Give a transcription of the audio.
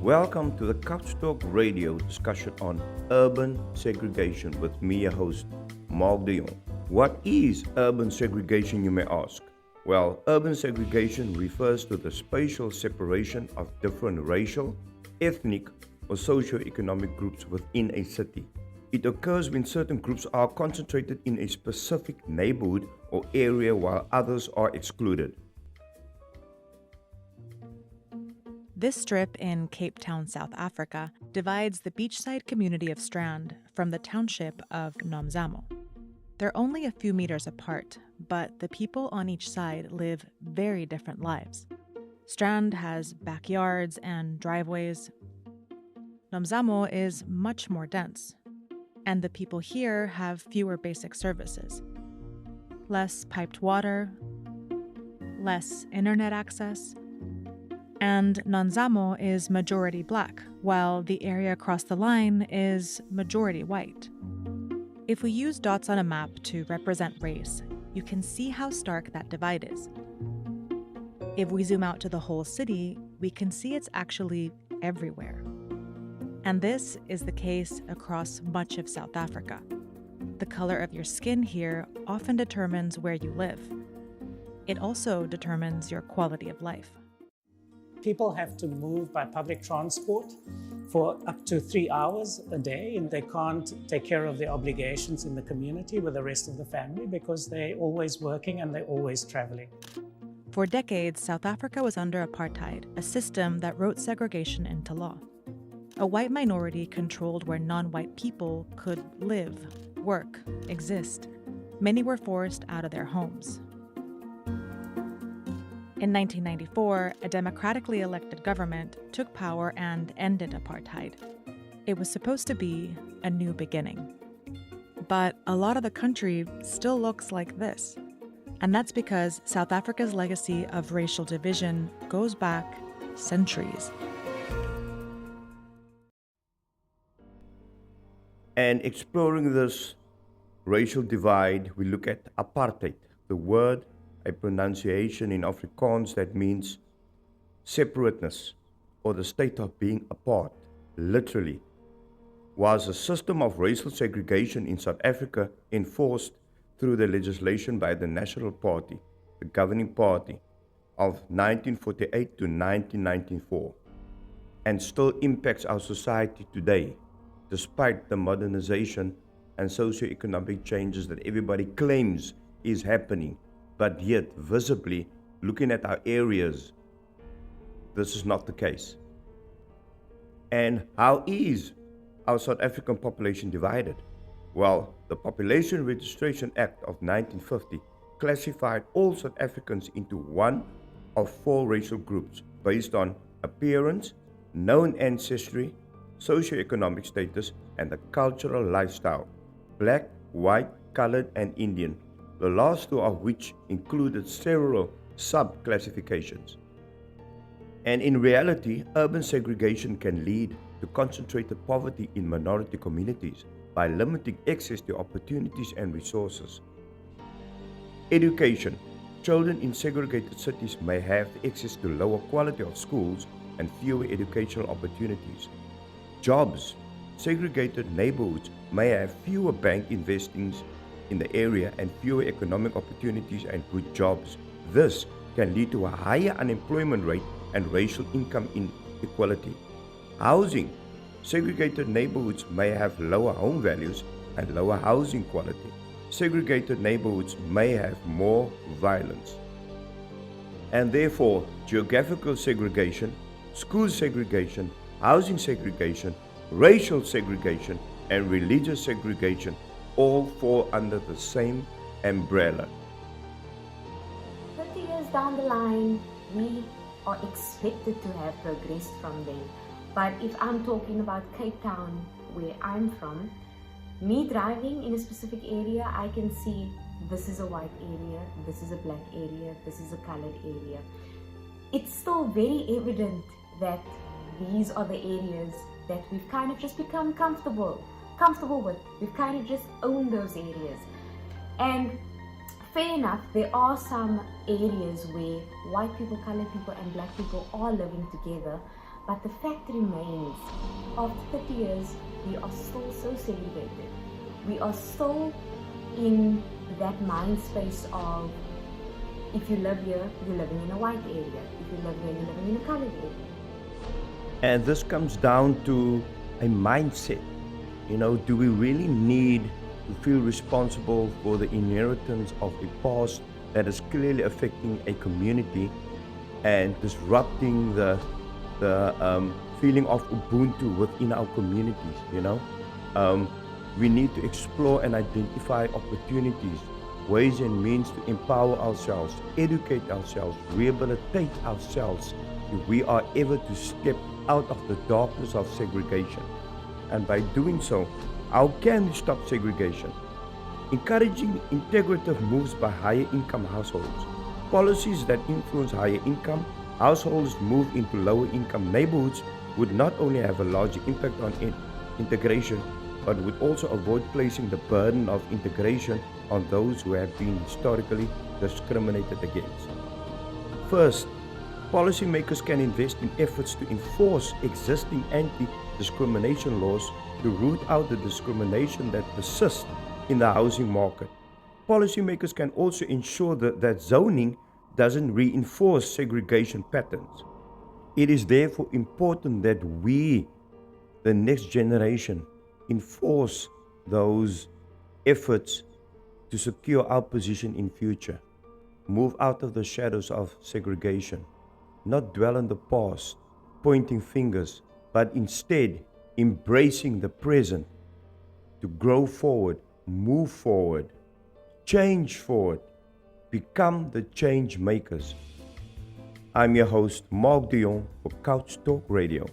Welcome to the Couch Talk Radio discussion on urban segregation with me, your host, Mark de Jong. What is urban segregation, you may ask? Well, urban segregation refers to the spatial separation of different racial, ethnic, or socio-economic groups within a city. It occurs when certain groups are concentrated in a specific neighborhood or area while others are excluded. This strip in Cape Town, South Africa, divides the beachside community of Strand from the township of Nomzamo. They're only a few meters apart, but the people on each side live very different lives. Strand has backyards and driveways. Nomzamo is much more dense, and the people here have fewer basic services. Less piped water, less internet access, and Nomzamo is majority black, while the area across the line is majority white. If we use dots on a map to represent race, you can see how stark that divide is. If we zoom out to the whole city, we can see it's actually everywhere. And this is the case across much of South Africa. The color of your skin here often determines where you live. It also determines your quality of life. People have to move by public transport for up to 3 hours a day, and they can't take care of their obligations in the community with the rest of the family because they're always working and they're always traveling. For decades, South Africa was under apartheid, a system that wrote segregation into law. A white minority controlled where non-white people could live, work, exist. Many were forced out of their homes. In 1994, a democratically elected government took power and ended apartheid. It was supposed to be a new beginning. But a lot of the country still looks like this. And that's because South Africa's legacy of racial division goes back centuries. And exploring this racial divide, we look at apartheid, the word, a pronunciation in Afrikaans that means separateness or the state of being apart, literally, was a system of racial segregation in South Africa enforced through the legislation by the National Party, the governing party, of 1948 to 1994, and still impacts our society today, despite the modernization and socio-economic changes that everybody claims is happening. But yet, visibly, looking at our areas, this is not the case. And how is our South African population divided? Well, the Population Registration Act of 1950 classified all South Africans into one of four racial groups based on appearance, known ancestry, socioeconomic status, and the cultural lifestyle: black, white, colored, and Indian. The last two of which included several sub-classifications. And in reality, urban segregation can lead to concentrated poverty in minority communities by limiting access to opportunities and resources. Education. Children in segregated cities may have access to lower quality of schools and fewer educational opportunities. Jobs. Segregated neighborhoods may have fewer bank investings in the area and fewer economic opportunities and good jobs. This can lead to a higher unemployment rate and racial income inequality. Housing. Segregated neighborhoods may have lower home values and lower housing quality. Segregated neighborhoods may have more violence. And therefore, geographical segregation, school segregation, housing segregation, racial segregation, and religious segregation all fall under the same umbrella. 30 years down the line, we are expected to have progressed from there. But if I'm talking about Cape Town, where I'm from, me driving in a specific area, I can see this is a white area, this is a black area, this is a colored area. It's still very evident that these are the areas that we've kind of just become comfortable with. We've kind of just owned those areas. And fair enough, there are some areas where white people, colored people, and black people are living together. But the fact remains, after 30 years, we are still so segregated. We are still in that mind space of, if you live here, you're living in a white area. If you live here, you're living in a colored area. And this comes down to a mindset. Do we really need to feel responsible for the inheritance of a past that is clearly affecting a community and disrupting the feeling of Ubuntu within our communities? We need to explore and identify opportunities, ways and means to empower ourselves, educate ourselves, rehabilitate ourselves if we are ever to step out of the darkness of segregation. And by doing so, how can we stop segregation? Encouraging integrative moves by higher income households. Policies that influence higher income households move into lower income neighborhoods would not only have a larger impact on integration, but would also avoid placing the burden of integration on those who have been historically discriminated against. First, policymakers can invest in efforts to enforce existing anti-discrimination laws to root out the discrimination that persists in the housing market. Policymakers can also ensure that zoning doesn't reinforce segregation patterns. It is therefore important that we, the next generation, enforce those efforts to secure our position in future. Move out of the shadows of segregation, not dwell on the past, pointing fingers, but instead embracing the present to grow forward, move forward, change forward, become the change makers. I'm your host, Mark de Jong for Couch Talk Radio.